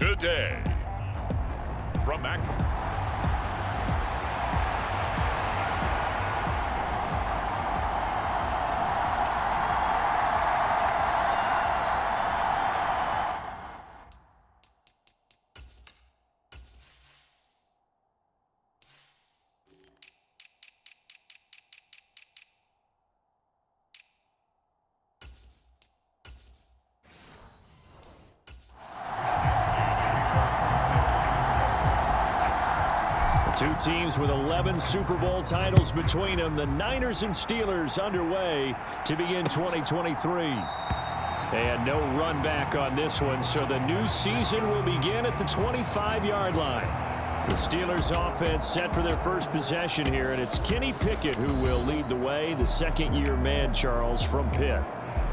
today. From Akron. Two teams with 11 Super Bowl titles between them. The Niners and Steelers underway to begin 2023. And no run back on this one, so the new season will begin at the 25-yard line. The Steelers offense set for their first possession here, and it's Kenny Pickett who will lead the way, the second-year man, Charles, from Pitt.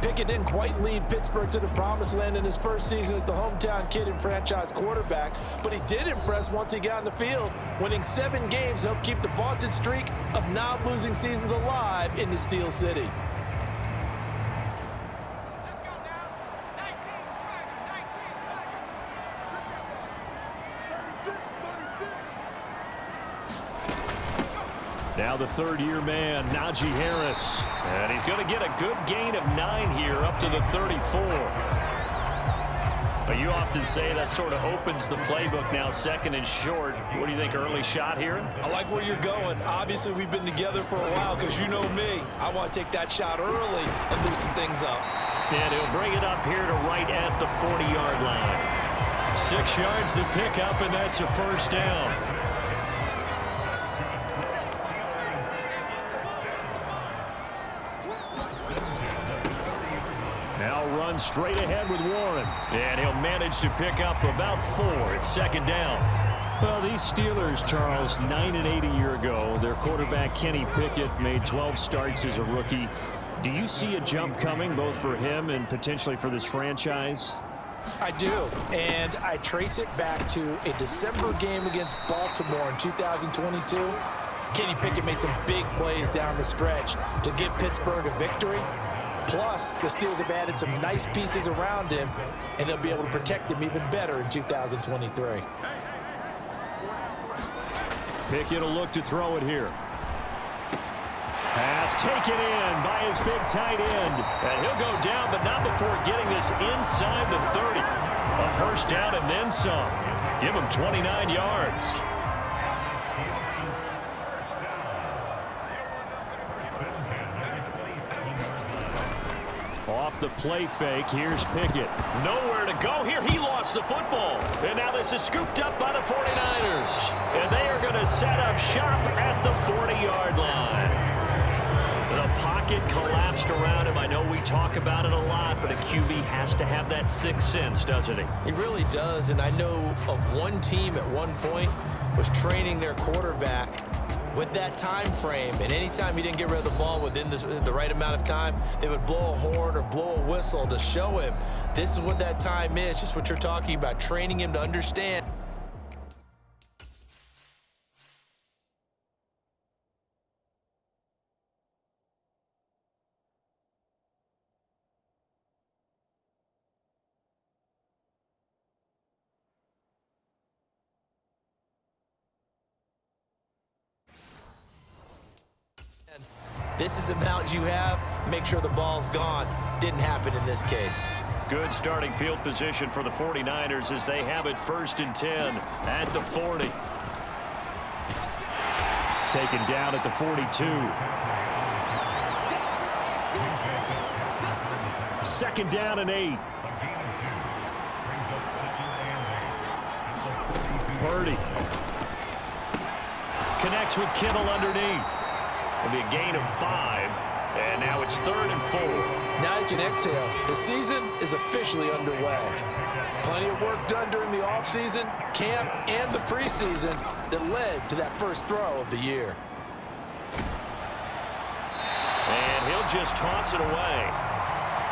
Pickett didn't quite lead Pittsburgh to the promised land in his first season as the hometown kid and franchise quarterback, but he did impress once he got in the field. Winning 7 games helped keep the vaunted streak of non-losing seasons alive in the Steel City. Now the third-year man, Najee Harris. And he's going to get a good gain of 9 here up to the 34. But you often say that sort of opens the playbook now, second and short. What do you think, early shot here? I like where you're going. Obviously, we've been together for a while because you know me. I want to take that shot early and loosen things up. And he'll bring it up here to right at the 40-yard line. 6 yards to pick up, and that's a first down. Now run straight ahead with Warren. And he'll manage to pick up about 4. It's second down. Well, these Steelers, Charles, 9-8 a year ago. Their quarterback, Kenny Pickett, made 12 starts as a rookie. Do you see a jump coming, both for him and potentially for this franchise? I do, and I trace it back to a December game against Baltimore in 2022. Kenny Pickett made some big plays down the stretch to give Pittsburgh a victory. Plus, the Steelers have added some nice pieces around him, and they'll be able to protect him even better in 2023. Pickett will look to throw it here. Pass taken in by his big tight end. And he'll go down, but not before getting this inside the 30. A first down and then some. Give him 29 yards. Off the play fake, here's Pickett. Nowhere to go here. He lost the football. And now this is scooped up by the 49ers. And they are going to set up shop at the 40-yard line. The pocket collapsed around him. I know we talk about it a lot, but a QB has to have that sixth sense, doesn't he? He really does, and I know of one team at one point was training their quarterback with that time frame, and anytime he didn't get rid of the ball within the right amount of time, they would blow a horn or blow a whistle to show him this is what that time is, just what you're talking about, training him to understand. This is the amount you have. Make sure the ball's gone. Didn't happen in this case. Good starting field position for the 49ers as they have it 1st and 10 at the 40. Taken down at the 42. 2nd down and 8. Purdy connects with Kittle underneath. It'll be a gain of 5, and now it's 3rd and 4. Now you can exhale. The season is officially underway. Plenty of work done during the offseason, camp, and the preseason that led to that first throw of the year. And he'll just toss it away.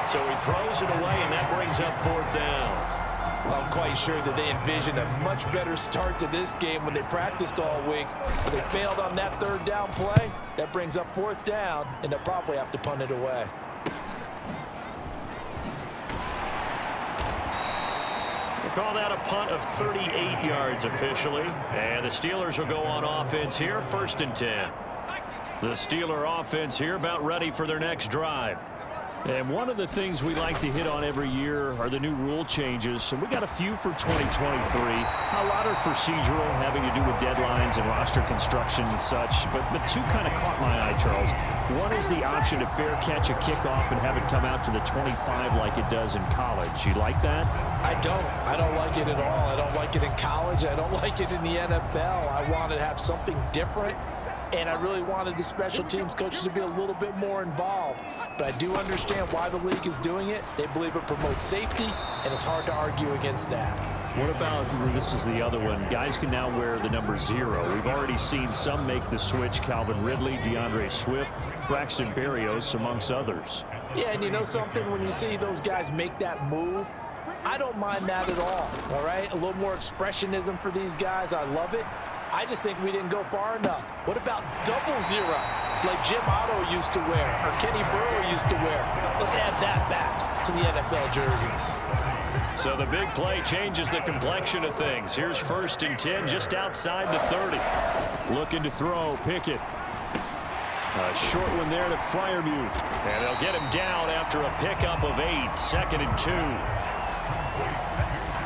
So he throws it away, and that brings up 4th down. I'm quite sure that they envisioned a much better start to this game when they practiced all week. But they failed on that 3rd down play. That brings up 4th down, and they'll probably have to punt it away. Call that a punt of 38 yards officially. And the Steelers will go on offense here, 1st and 10. The Steeler offense here about ready for their next drive. And one of the things we like to hit on every year are the new rule changes. And we got a few for 2023. A lot are procedural, having to do with deadlines and roster construction and such. But two kind of caught my eye, Charles. One is the option to fair catch a kickoff and have it come out to the 25 like it does in college. You like that? I don't. I don't like it at all. I don't like it in college. I don't like it in the NFL. I want to have something different. And I really wanted the special teams coaches to be a little bit more involved. But I do understand why the league is doing it. They believe it promotes safety, and it's hard to argue against that. What about, this is the other one, guys can now wear the number 0. We've already seen some make the switch, Calvin Ridley, DeAndre Swift, Braxton Berrios, amongst others. Yeah, and you know something? When you see those guys make that move, I don't mind that at all right? A little more expressionism for these guys. I love it. I just think we didn't go far enough. What about 00, like Jim Otto used to wear or Kenny Burrow used to wear? Let's add that back to the NFL jerseys. So the big play changes the complexion of things. Here's 1st and 10 just outside the 30. Looking to throw, Pickett. A short one there to Freiermuth. And they'll get him down after a pickup of 8, 2nd and 2.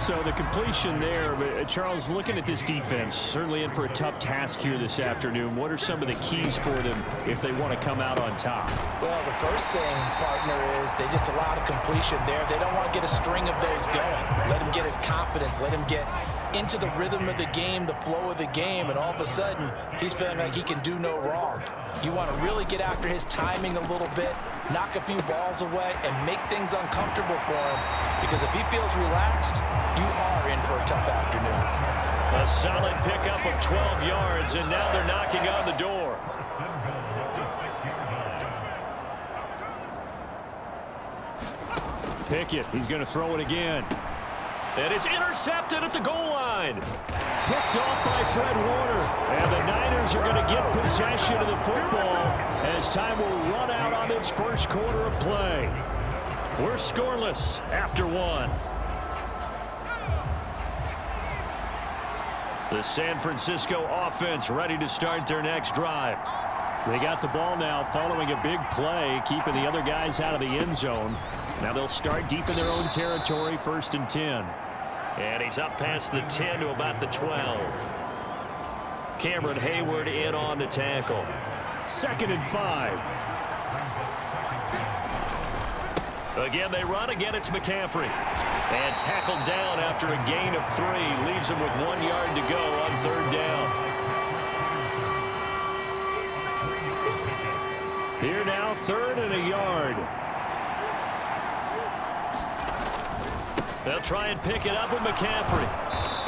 So the completion there, Charles, looking at this defense, certainly in for a tough task here this afternoon. What are some of the keys for them if they want to come out on top? Well, the first thing, partner, is they just allow the completion there. They don't want to get a string of those going. Let him get his confidence. Let him get into the rhythm of the game, the flow of the game, and all of a sudden, he's feeling like he can do no wrong. You want to really get after his timing a little bit, knock a few balls away, and make things uncomfortable for him. Because if he feels relaxed, you are in for a tough afternoon. A solid pickup of 12 yards, and now they're knocking on the door. Pickett, he's going to throw it again. And it's intercepted at the goal line. Picked off by Fred Warner. And the Niners are going to get possession of the football as time will run out on this first quarter of play. We're scoreless after 1. The San Francisco offense ready to start their next drive. They got the ball now following a big play, keeping the other guys out of the end zone. Now they'll start deep in their own territory, 1st and 10. And he's up past the 10 to about the 12. Cameron Hayward in on the tackle. 2nd and 5. Again, they run. Again, it's McCaffrey. And tackled down after a gain of 3. Leaves him with 1 yard to go on 3rd down. Here now, 3rd and a yard. They'll try and pick it up with McCaffrey.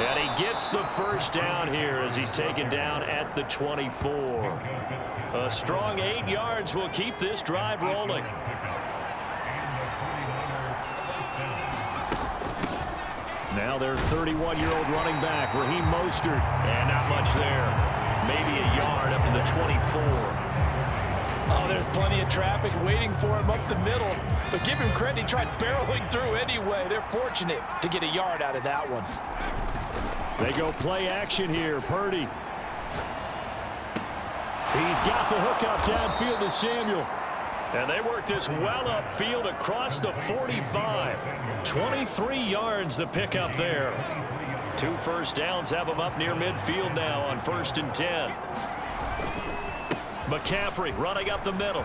And he gets the first down here as he's taken down at the 24. A strong 8 yards will keep this drive rolling. Now their 31-year-old running back, Raheem Mostert. And not much there. Maybe a yard up to the 24. Oh, there's plenty of traffic waiting for him up the middle. But give him credit, he tried barreling through anyway. They're fortunate to get a yard out of that one. They go play action here. Purdy. He's got the hook up downfield to Samuel. And they work this well upfield across the 45. 23 yards the pickup there. 2 first downs have them up near midfield now on 1st and 10. McCaffrey running up the middle.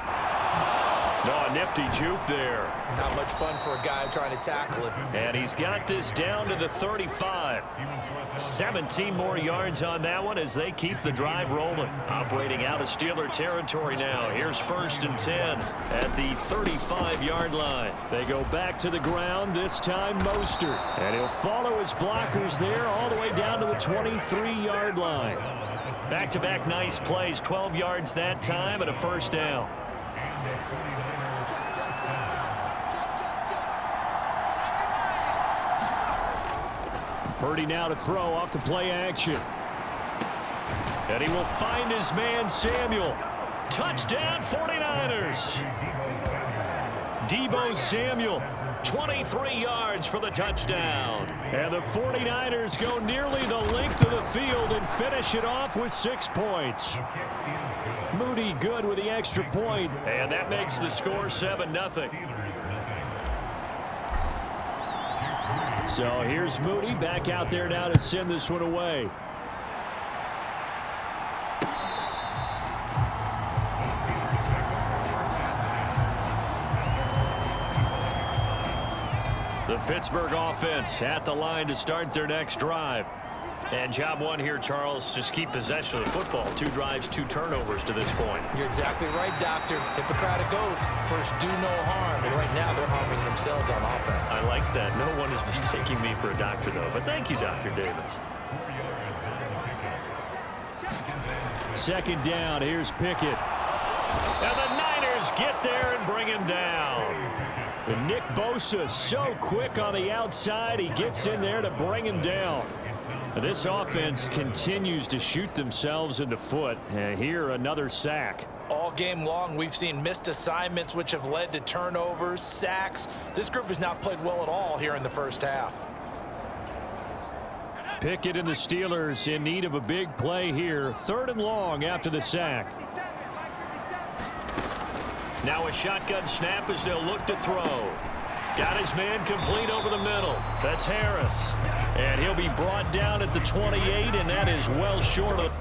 Oh, a nifty juke there. Not much fun for a guy trying to tackle it. And he's got this down to the 35. 17 more yards on that one as they keep the drive rolling. Operating out of Steeler territory now. Here's 1st and 10 at the 35-yard line. They go back to the ground, this time Mostert. And he'll follow his blockers there all the way down to the 23-yard line. Back-to-back nice plays, 12 yards that time and a first down. Purdy now to throw off the play action. And he will find his man Samuel. Touchdown 49ers. Deebo Samuel, 23 yards for the touchdown. And the 49ers go nearly the length of the field and finish it off with 6 points. Moody good with the extra point, and that makes the score 7-0. So here's Moody back out there now to send this one away. The Pittsburgh offense at the line to start their next drive. And job one here, Charles, just keep possession of the football. 2 drives, 2 turnovers to this point. You're exactly right, Doctor. Hippocratic oath. First, do no harm. And right now, they're harming themselves on offense. I like that. No one is mistaking me for a doctor, though. But thank you, Dr. Davis. Second down. Here's Pickett. And the Niners get there and bring him down. And Nick Bosa so quick on the outside. He gets in there to bring him down. This offense continues to shoot themselves in the foot. And here, another sack. All game long, we've seen missed assignments, which have led to turnovers, sacks. This group has not played well at all here in the first half. Pickett and the Steelers in need of a big play here. 3rd and long after the sack. Now a shotgun snap as they'll look to throw. Got his man complete over the middle. That's Harris. And he'll be brought down at the 28, and that is well short of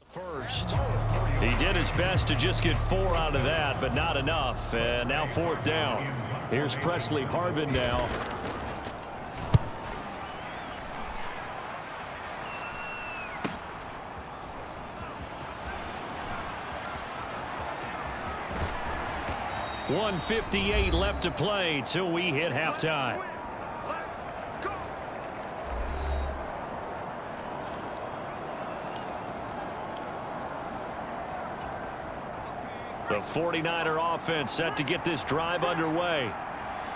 first. He did his best to just get 4 out of that, but not enough. And now 4th down. Here's Presley Harvin now. .158 left to play till we hit halftime. The 49er offense set to get this drive underway.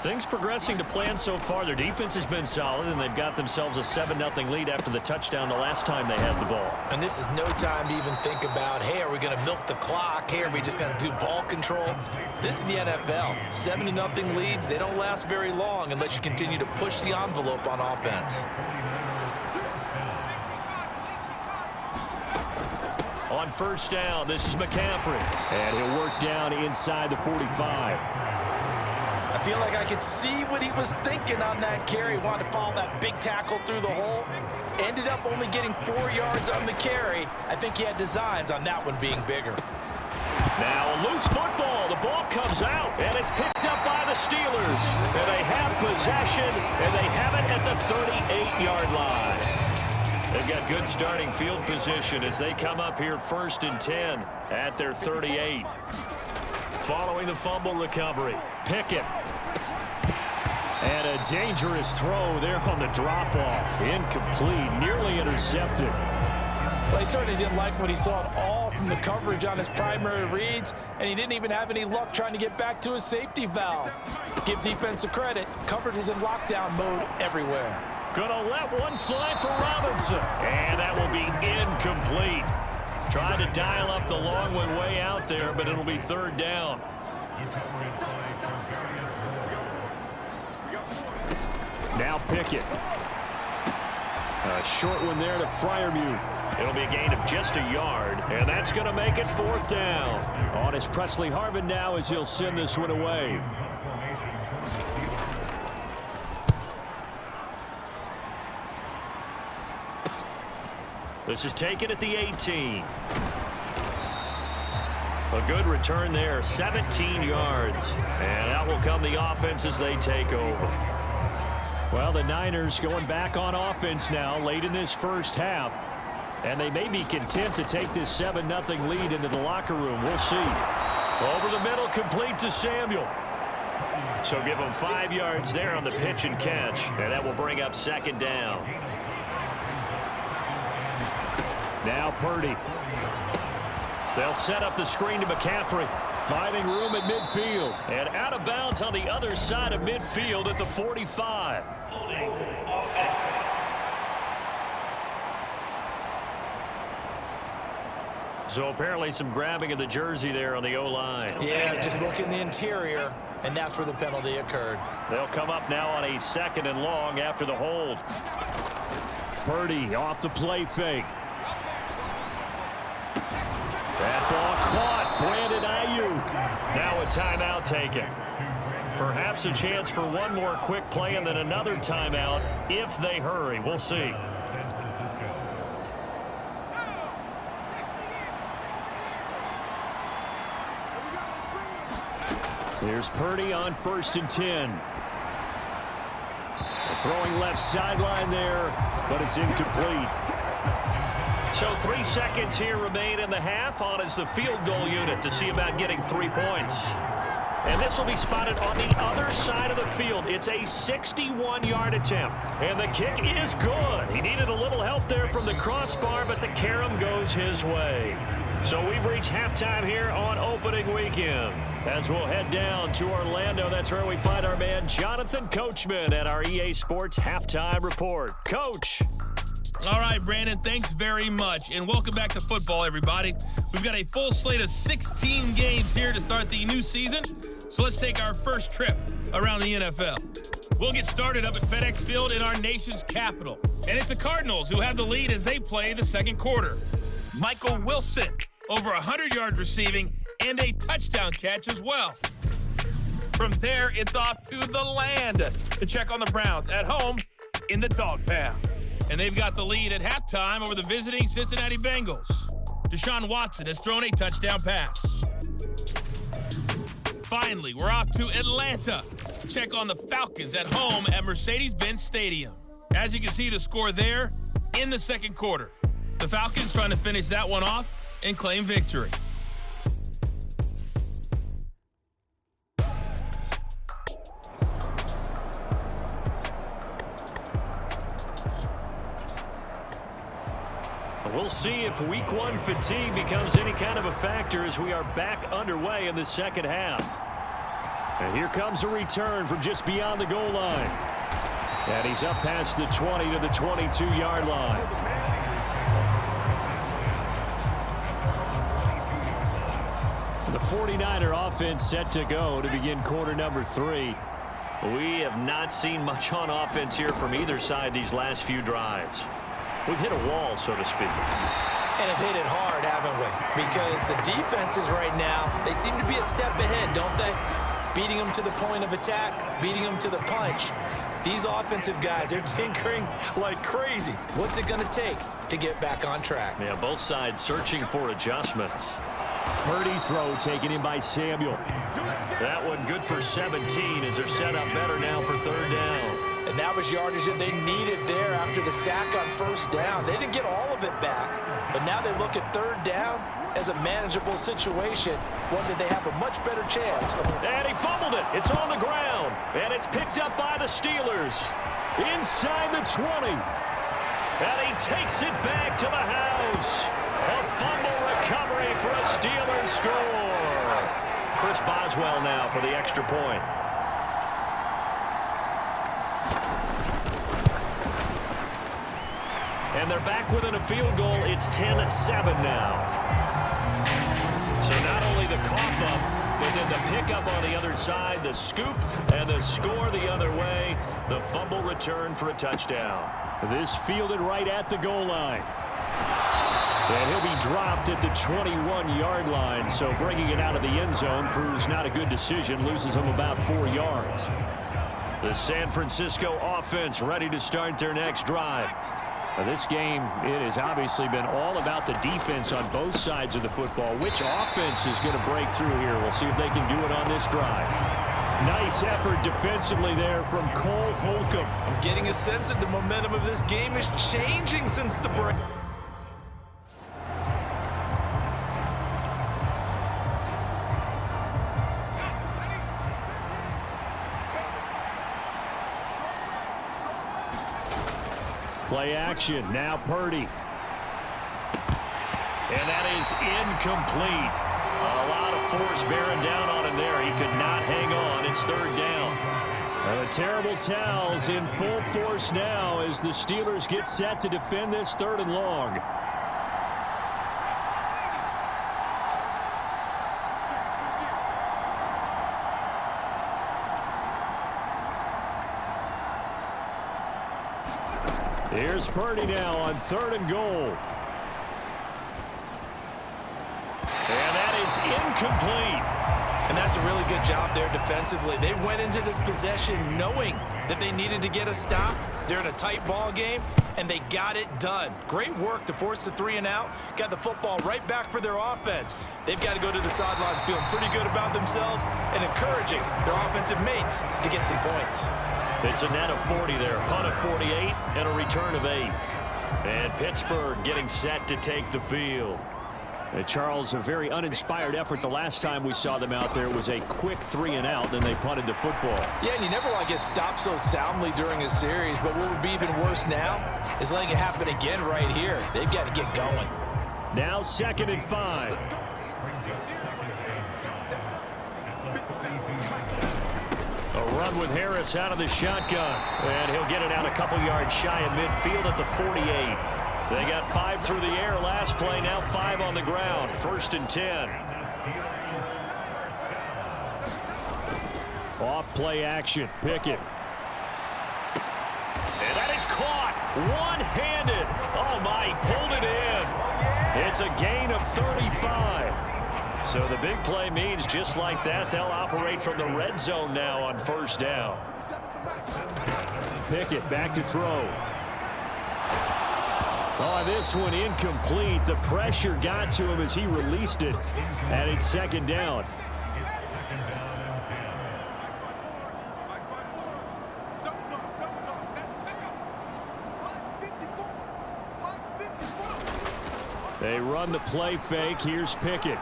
Things progressing to plan so far. Their defense has been solid, and they've got themselves a 7-0 lead after the touchdown the last time they had the ball. And this is no time to even think about, hey, are we going to milk the clock? Hey, are we just going to do ball control? This is the NFL. 7-0 leads, they don't last very long unless you continue to push the envelope on offense. On 1st down, this is McCaffrey. And he'll work down inside the 45. I feel like I could see what he was thinking on that carry. Wanted to follow that big tackle through the hole. Ended up only getting 4 yards on the carry. I think he had designs on that one being bigger. Now a loose football. The ball comes out, and it's picked up by the Steelers. And they have possession, and they have it at the 38-yard line. They've got good starting field position as they come up here 1st and 10 at their 38. Following the fumble recovery, Pickett. And a dangerous throw there on the drop-off. Incomplete, nearly intercepted. Well, he certainly didn't like what he saw at all from the coverage on his primary reads, and he didn't even have any luck trying to get back to his safety valve. Give defense a credit. Coverage was in lockdown mode everywhere. Gonna let one fly for Robinson. And that will be incomplete. Tried to dial up the long one way out there, but it'll be 3rd down. Now Pickett. A short one there to Freiermuth. It'll be a gain of just a yard, and that's going to make it 4th down. On is Presley Harvin now as he'll send this one away. This is taken at the 18. A good return there, 17 yards. And out will come the offense as they take over. Well, the Niners going back on offense now late in this first half. And they may be content to take this 7-0 lead into the locker room. We'll see. Over the middle, complete to Samuel. So give them 5 yards there on the pitch and catch. And that will bring up 2nd down. Now Purdy. They'll set up the screen to McCaffrey. Finding room at midfield. And out of bounds on the other side of midfield at the 45. So apparently some grabbing of the jersey there on the O-line. Yeah, just look in the interior, and that's where the penalty occurred. They'll come up now on a 2nd and long after the hold. Purdy off the play fake. That ball caught. Brandon Ayuk. Now a timeout taken. Perhaps a chance for one more quick play and then another timeout if they hurry. We'll see. Here's Purdy on 1st and 10. Throwing left sideline there, but it's incomplete. So 3 seconds here remain in the half. On is the field goal unit to see about getting 3 points. And this will be spotted on the other side of the field. It's a 61-yard attempt. And the kick is good. He needed a little help there from the crossbar, but the carom goes his way. So we've reached halftime here on opening weekend. As we'll head down to Orlando, that's where we find our man Jonathan Coachman at our EA Sports Halftime Report. Coach. All right, Brandon, thanks very much. And welcome back to football, everybody. We've got a full slate of 16 games here to start the new season. So let's take our first trip around the NFL. We'll get started up at FedEx Field in our nation's capital. And it's the Cardinals who have the lead as they play the second quarter. Michael Wilson, over 100 yards receiving and a touchdown catch as well. From there, it's off to the land to check on the Browns at home in the dog pound. And they've got the lead at halftime over the visiting Cincinnati Bengals. Deshaun Watson has thrown a touchdown pass. Finally, we're off to Atlanta to check on the Falcons at home at Mercedes-Benz Stadium. As you can see, the score there in the second quarter. The Falcons trying to finish that one off and claim victory. We'll see if week 1 fatigue becomes any kind of a factor as we are back underway in the second half. And here comes a return from just beyond the goal line. And he's up past the 20 to the 22-yard line. The 49er offense set to go to begin quarter number 3. We have not seen much on offense here from either side these last few drives. We've hit a wall, so to speak. And have hit it hard, haven't we? Because the defenses right now, they seem to be a step ahead, don't they? Beating them to the point of attack, beating them to the punch. These offensive guys, they're tinkering like crazy. What's it going to take to get back on track? Yeah, both sides searching for adjustments. Purdy's throw taken in by Samuel. That one good for 17 as they're set up better now for 3rd down. And that was yardage that they needed there after the sack on 1st down. They didn't get all of it back, but now they look at 3rd down as a manageable situation, one that they have a much better chance. And he fumbled it. It's on the ground, and it's picked up by the Steelers. Inside the 20. And he takes it back to the house. A fumble recovery for a Steelers score. Chris Boswell now for the extra point. And they're back within a field goal. It's 10-7 now. So not only the cough up, but then the pickup on the other side, the scoop, and the score the other way. The fumble return for a touchdown. This fielded right at the goal line. And he'll be dropped at the 21-yard line. So bringing it out of the end zone proves not a good decision. Loses him about 4 yards. The San Francisco offense ready to start their next drive. This game, it has obviously been all about the defense on both sides of the football. Which offense is going to break through here? We'll see if they can do it on this drive. Nice effort defensively there from Cole Holcomb. I'm getting a sense that the momentum of this game is changing since the break. Play action. Now Purdy. And that is incomplete. A lot of force bearing down on him there. He could not hang on. It's 3rd down. And the terrible towels in full force now as the Steelers get set to defend this 3rd and long. Here's Purdy now on 3rd and goal. And that is incomplete. And that's a really good job there defensively. They went into this possession knowing that they needed to get a stop. They're in a tight ball game, and they got it done. Great work to force the 3 and out. Got the football right back for their offense. They've got to go to the sidelines feeling pretty good about themselves and encouraging their offensive mates to get some points. It's a net of 40 there. Punt of 48 and a return of 8. And Pittsburgh getting set to take the field. Charles, a very uninspired effort the last time we saw them out there was a quick 3 and out, and they punted the football. Yeah, and you never want to get stopped so soundly during a series, but what would be even worse now is letting it happen again right here. They've got to get going. Now 2nd and 5. A run with Harris out of the shotgun, and he'll get it out a couple yards shy of midfield at the 48. They got 5 through the air last play, now 5 on the ground. 1st and 10. Off play action, Pickett. And that is caught, one-handed. Oh my, he pulled it in. It's a gain of 35. So the big play means just like that, they'll operate from the red zone now on 1st down. Pickett back to throw. Oh, this one incomplete. The pressure got to him as he released it, and it's 2nd down. They run the play fake. Here's Pickett.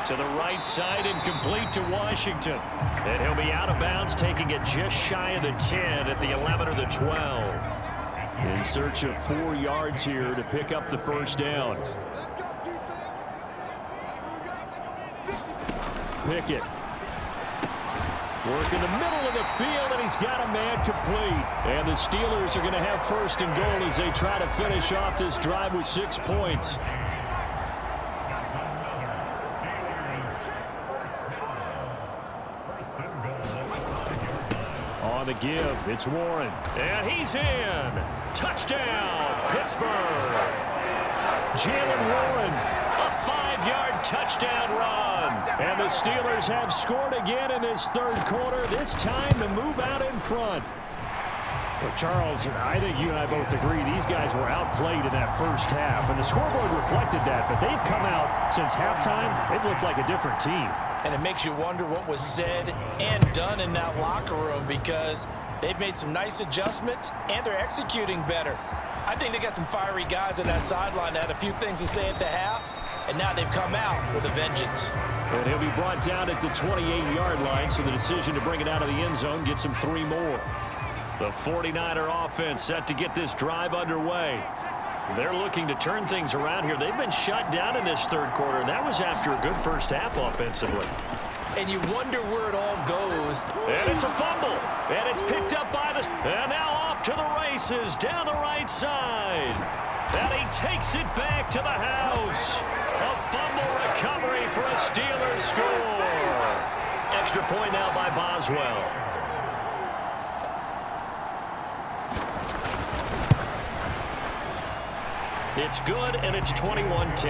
To the right side, incomplete to Washington. And he'll be out of bounds, taking it just shy of the 10 at the 11 or the 12. In search of 4 yards here to pick up the 1st down. Pickett. Work in the middle of the field, and he's got a man complete. And the Steelers are going to have 1st and goal as they try to finish off this drive with 6 points. On the give, it's Warren. And he's in. Touchdown, Pittsburgh. Jaylen Warren, a 5-yard touchdown run. And the Steelers have scored again in this 3rd quarter, this time to move out in front. Well, Charles, I think you and I both agree these guys were outplayed in that 1st half, and the scoreboard reflected that, but they've come out since halftime. They've looked like a different team. And it makes you wonder what was said and done in that locker room because they've made some nice adjustments and they're executing better. I think they got some fiery guys on that sideline that had a few things to say at the half, and now they've come out with a vengeance. And he'll be brought down at the 28-yard line, so the decision to bring it out of the end zone gets him 3 more. The 49er offense set to get this drive underway. They're looking to turn things around here. They've been shut down in this 3rd quarter, and that was after a good 1st half offensively. And you wonder where it all goes. And it's a fumble, and it's picked up by the... And now off to the races down the right side. And he takes it back to the house. A fumble recovery for a Steelers score. Extra point now by Boswell. It's good, and it's 21-10.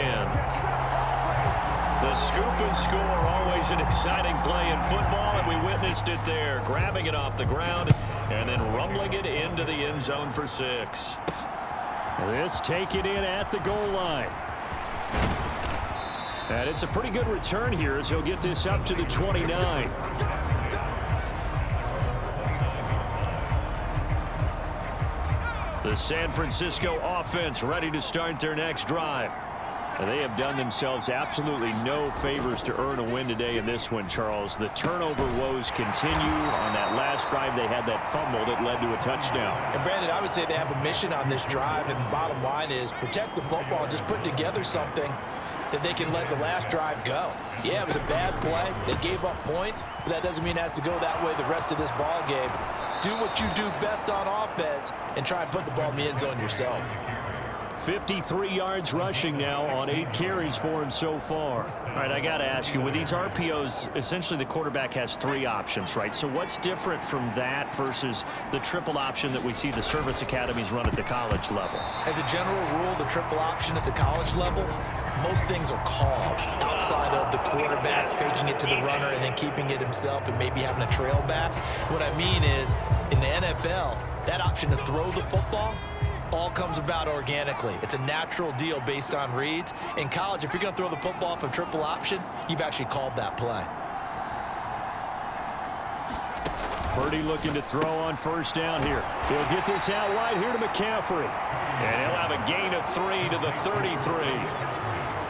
The scoop and score, always an exciting play in football, and we witnessed it there, grabbing it off the ground and then rumbling it into the end zone for 6. This taken in at the goal line. And it's a pretty good return here as he'll get this up to the 29. The San Francisco offense ready to start their next drive. They have done themselves absolutely no favors to earn a win today in this one, Charles. The turnover woes continue. On that last drive, they had that fumble that led to a touchdown. And, Brandon, I would say they have a mission on this drive, and the bottom line is protect the football and just put together something that they can let the last drive go. Yeah, it was a bad play. They gave up points, but that doesn't mean it has to go that way the rest of this ball game. Do what you do best on offense and try and put the ball in the end zone yourself. 53 yards rushing now on 8 carries for him so far. All right, I got to ask you, with these RPOs, essentially the quarterback has 3 options, right? So what's different from that versus the triple option that we see the service academies run at the college level? As a general rule, the triple option at the college level, most things are called outside of the quarterback faking it to the runner and then keeping it himself and maybe having a trail back. What I mean is, in the NFL, that option to throw the football all comes about organically. It's a natural deal based on reads. In college, if you're going to throw the football off a triple option, you've actually called that play. Purdy looking to throw on first down here. He'll get this out wide here to McCaffrey. And he'll have a gain of 3 to the 33.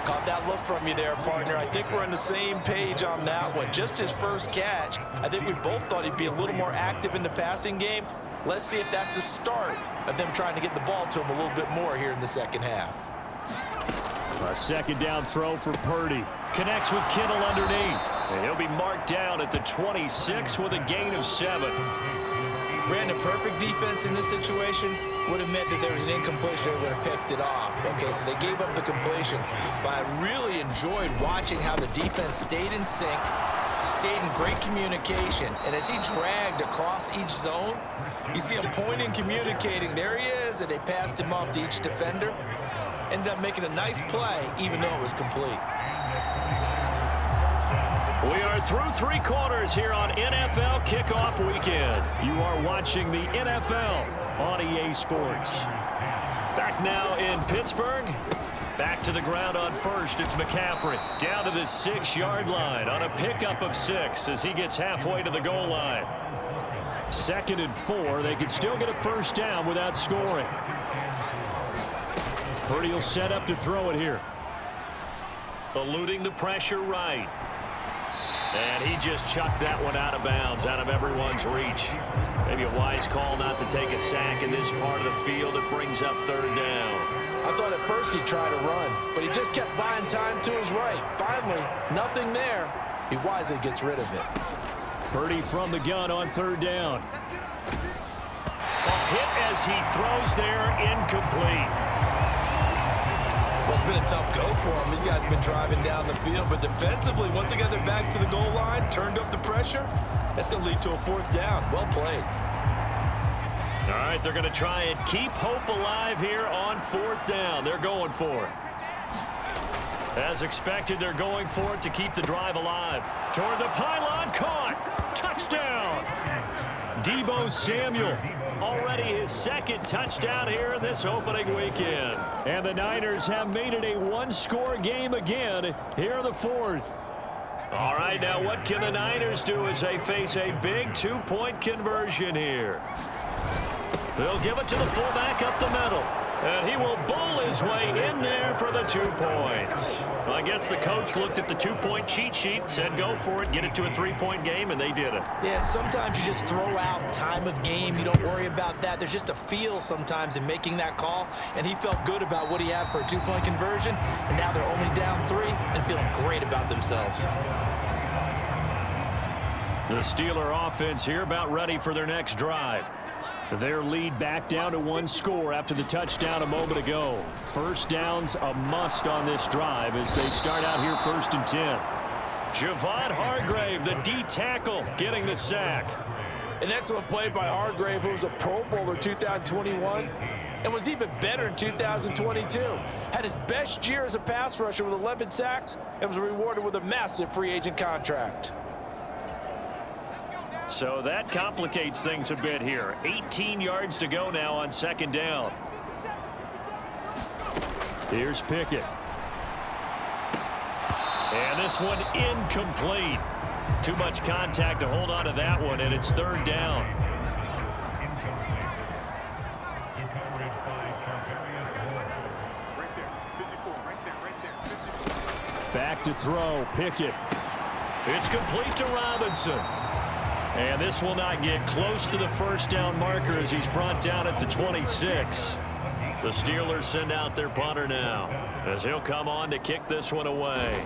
Caught that look from you there, partner. I think we're on the same page on that one. Just his first catch. I think we both thought he'd be a little more active in the passing game. Let's see if that's the start of them trying to get the ball to him a little bit more here in the second half. A second down throw for Purdy. Connects with Kittle underneath. And he'll be marked down at the 26 with a gain of 7. Brandon, perfect defense in this situation would have meant that there was an incompletion. They would have picked it off. Okay, so they gave up the completion. But I really enjoyed watching how the defense stayed in sync, stayed in great communication. And as he dragged across each zone, you see him pointing, communicating. There he is, and they passed him off to each defender. Ended up making a nice play, even though it was complete. We are through 3 quarters here on NFL Kickoff Weekend. You are watching the NFL on EA Sports. Back now in Pittsburgh. Back to the ground on first. It's McCaffrey down to the 6-yard line on a pickup of 6 as he gets halfway to the goal line. 2nd and 4. They could still get a first down without scoring. Purdy will set up to throw it here. Eluding the pressure right. And he just chucked that one out of bounds, out of everyone's reach. Maybe a wise call not to take a sack in this part of the field. It brings up 3rd down. I thought at first he'd try to run, but he just kept buying time to his right. Finally, nothing there. He wisely gets rid of it. Purdy from the gun on 3rd down. A hit as he throws there, incomplete. Well, it's been a tough go for him. These guys have been driving down the field, but defensively, once they got their backs to the goal line, turned up the pressure, that's going to lead to a 4th down. Well played. All right, they're going to try and keep hope alive here on 4th down. They're going for it. As expected, they're going for it to keep the drive alive. Toward the pylon, caught. Touchdown. Deebo Samuel. Already his 2nd touchdown here in this opening weekend. And the Niners have made it a 1-score game again here in the 4th. All right, now what can the Niners do as they face a big 2-point conversion here? They'll give it to the fullback up the middle. And he will bowl his way in there for the 2 points. Well, I guess the coach looked at the 2-point cheat sheet, said go for it, get it to a 3-point game, and they did it. Yeah, and sometimes you just throw out time of game. You don't worry about that. There's just a feel sometimes in making that call, and he felt good about what he had for a 2-point conversion, and now they're only down 3 and feeling great about themselves. The Steeler offense here about ready for their next drive. Their lead back down to 1 score after the touchdown a moment ago. First down's a must on this drive as they start out here 1st and 10. Javon Hargrave, the D tackle, getting the sack. An excellent play by Hargrave, who was a Pro Bowler 2021 and was even better in 2022. Had his best year as a pass rusher with 11 sacks and was rewarded with a massive free agent contract. So that complicates things a bit here. 18 yards to go now on 2nd down. Here's Pickett. And this one incomplete. Too much contact to hold on to that one, and it's 3rd down. Back to throw, Pickett. It's complete to Robinson. And this will not get close to the 1st down marker as he's brought down at the 26. The Steelers send out their punter now as he'll come on to kick this one away.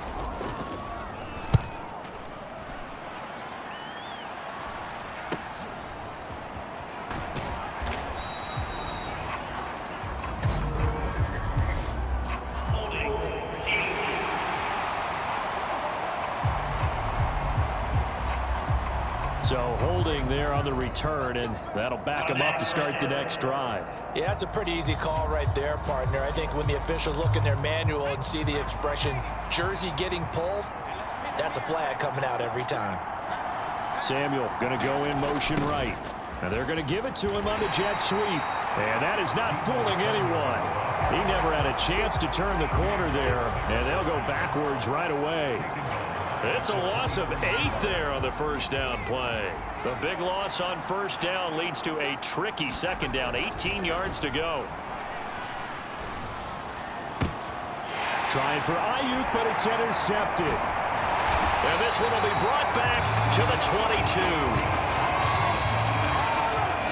So holding there on the return, and that'll back them up to start the next drive. Yeah, that's a pretty easy call right there, partner. I think when the officials look in their manual and see the expression jersey getting pulled, that's a flag coming out every time. Samuel going to go in motion right. And they're going to give it to him on the jet sweep. And that is not fooling anyone. He never had a chance to turn the corner there, and they'll go backwards right away. It's a loss of 8 there on the first down play. The big loss on first down leads to a tricky second down. 18 yards to go. Trying for Ayuk, but it's intercepted. And this one will be brought back to the 22.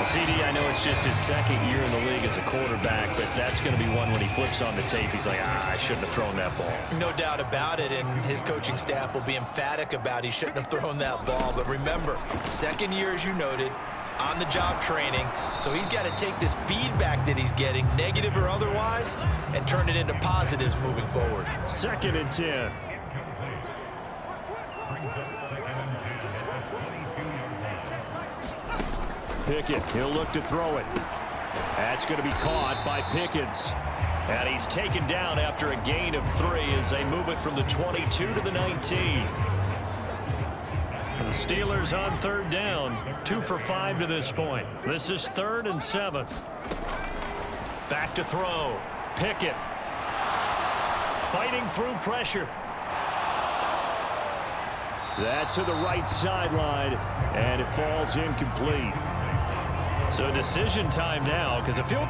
CD, I know it's just his second year in the league as a quarterback, but that's going to be one when he flips on the tape. He's like, I shouldn't have thrown that ball. No doubt about it, and his coaching staff will be emphatic about he shouldn't have thrown that ball. But remember, second year, as you noted, on-the-job training, so he's got to take this feedback that he's getting, negative or otherwise, and turn it into positives moving forward. 2nd and 10. Pickett, he'll look to throw it. That's going to be caught by Pickens. And he's taken down after a gain of 3 as they move it from the 22 to the 19. And the Steelers on 3rd down, 2 for 5 to this point. This is 3rd and 7. Back to throw. Pickett fighting through pressure. That to the right sideline, and it falls incomplete. So decision time now, because the field...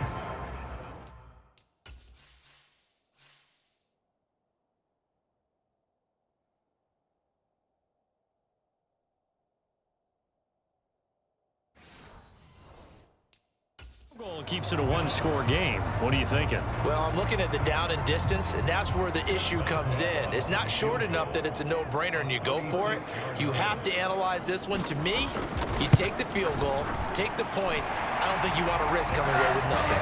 goal keeps it a 1-score game. What are you thinking? Well, I'm looking at the down and distance, and that's where the issue comes in. It's not short enough that it's a no-brainer and you go for it. You have to analyze this one. To me, you take the field goal, take the points. I don't think you want to risk coming away with nothing.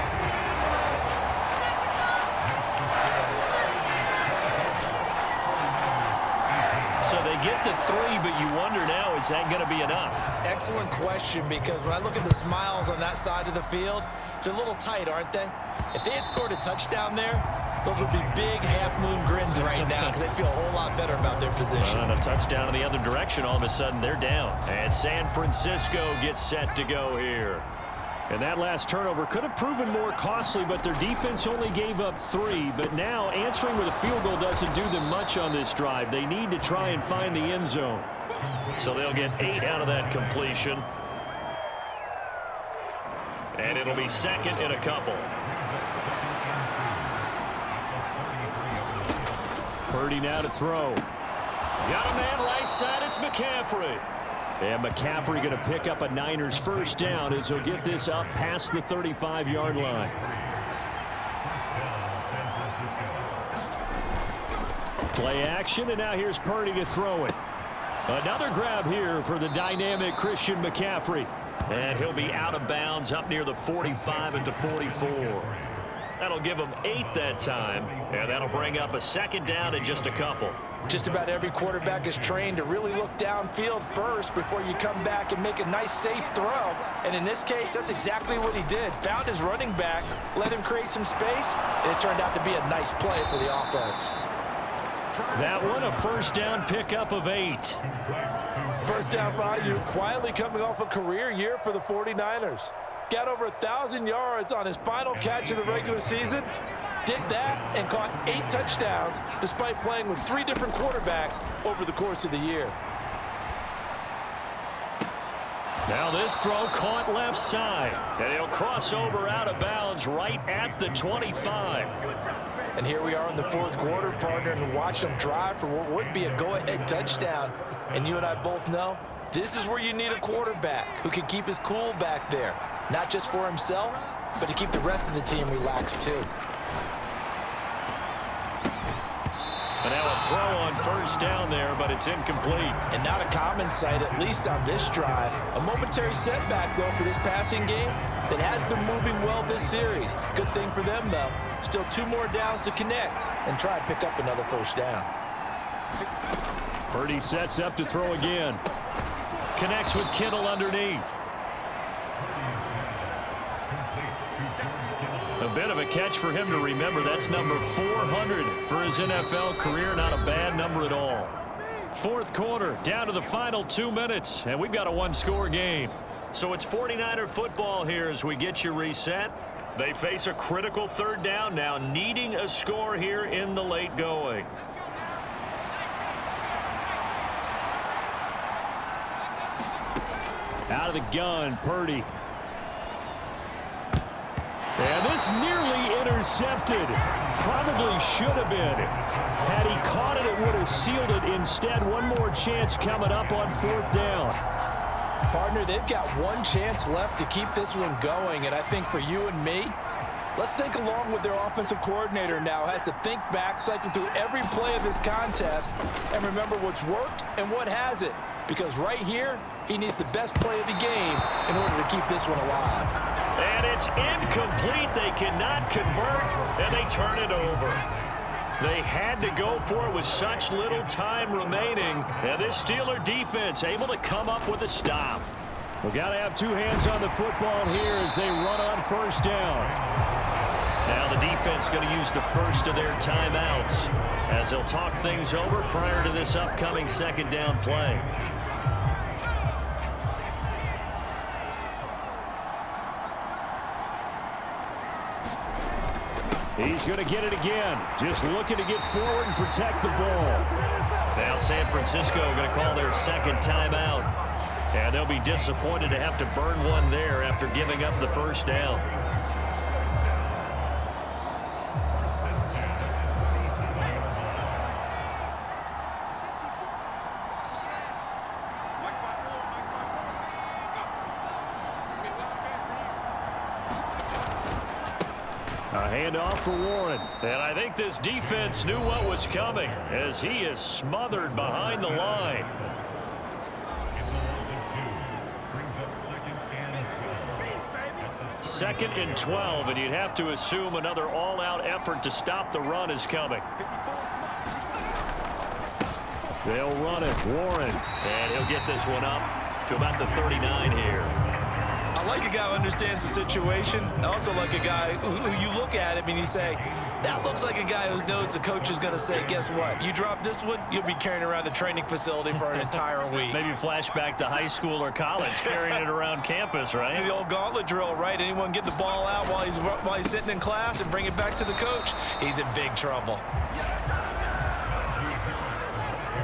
So they get the 3, but you wonder now, is that going to be enough? Excellent question, because when I look at the smiles on that side of the field, they're a little tight, aren't they? If they had scored a touchdown there, those would be big half-moon grins right now because they'd feel a whole lot better about their position. On a touchdown in the other direction, all of a sudden they're down. And San Francisco gets set to go here. And that last turnover could have proven more costly, but their defense only gave up 3. But now answering with a field goal doesn't do them much on this drive. They need to try and find the end zone. So they'll get 8 out of that completion. And it'll be 2nd and a couple. Purdy now to throw. Got a man right side. It's McCaffrey. And McCaffrey going to pick up a Niners first down as he'll get this up past the 35-yard line. Play action, and now here's Purdy to throw it. Another grab here for the dynamic Christian McCaffrey. And he'll be out of bounds up near the 45 at the 44. That'll give him 8 that time, and that'll bring up a 2nd down and just a couple. Just about every quarterback is trained to really look downfield first before you come back and make a nice, safe throw. And in this case, that's exactly what he did. Found his running back, let him create some space, and it turned out to be a nice play for the offense. That one, a first down pickup of 8. First down for Ayuk, quietly coming off a career year for the 49ers. Got over 1,000 yards on his final catch of the regular season. Did that and caught 8 touchdowns despite playing with 3 different quarterbacks over the course of the year. Now this throw caught left side, and he'll cross over out of bounds right at the 25. And here we are in the 4th quarter, partner, and watch them drive for what would be a go-ahead touchdown. And you and I both know this is where you need a quarterback who can keep his cool back there, not just for himself, but to keep the rest of the team relaxed too. And now a throw on first down there, but it's incomplete. And not a common sight, at least on this drive. A momentary setback, though, for this passing game that has been moving well this series. Good thing for them, though. Still 2 more downs to connect and try and pick up another first down. Purdy sets up to throw again. connects with Kittle underneath. A bit of a catch for him to remember. That's number 400 for his NFL career. Not a bad number at all. Fourth quarter, down to the final 2 minutes, and we've got a one-score game. So it's 49er football here as we get you reset. They face a critical third down now, needing a score here in the late going. Out of the gun, Purdy. And this nearly intercepted. Probably should have been. Had he caught it, it would have sealed it. Instead, one more chance coming up on fourth down. Partner, they've got one chance left to keep this one going, and I think for you and me, let's think along with their offensive coordinator now. Has to think back, cycle through every play of this contest, and remember what's worked and what hasn't. Because right here, he needs the best play of the game in order to keep this one alive. And it's incomplete. They cannot convert, and they turn it over. They had to go for it with such little time remaining. And this Steeler defense able to come up with a stop. We've got to have two hands on the football here as they run on first down. Now the defense going to use the first of their timeouts as they'll talk things over prior to this upcoming second down play. He's going to get it again. Just looking to get forward and protect the ball. Now San Francisco going to call their second timeout. And they'll be disappointed to have to burn one there after giving up the first down. A handoff for Warren. And I think this defense knew what was coming as he is smothered behind the line. Second and 12, and you'd have to assume another all-out effort to stop the run is coming. They'll run it. Warren. And he'll get this one up to about the 39 here. I like a guy who understands the situation. I also like a guy who you look at him and you say, that looks like a guy who knows the coach is going to say, guess what? You drop this one, you'll be carrying around the training facility for an entire week. Maybe flashback to high school or college, carrying it around campus, right? The old gauntlet drill, right? Anyone get the ball out while he's sitting in class and bring it back to the coach, he's in big trouble.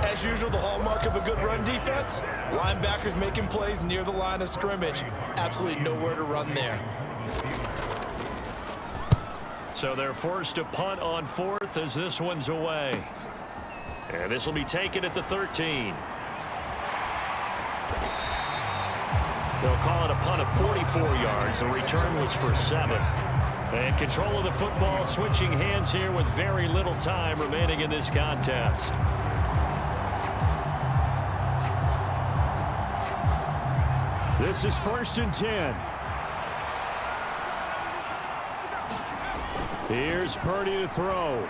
As usual, the hallmark of a good run defense, linebackers making plays near the line of scrimmage. Absolutely nowhere to run there. So they're forced to punt on fourth as this one's away. And this will be taken at the 13. They'll call it a punt of 44 yards. The return was for 7. And control of the football switching hands here with very little time remaining in this contest. This is 1st and 10. Here's Purdy to throw.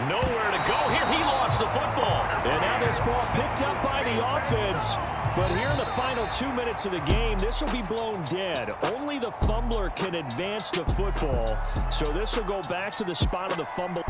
Nowhere to go here. He lost the football. And now this ball picked up by the offense. But here in the final 2 minutes of the game, this will be blown dead. Only the fumbler can advance the football. So this will go back to the spot of the fumble.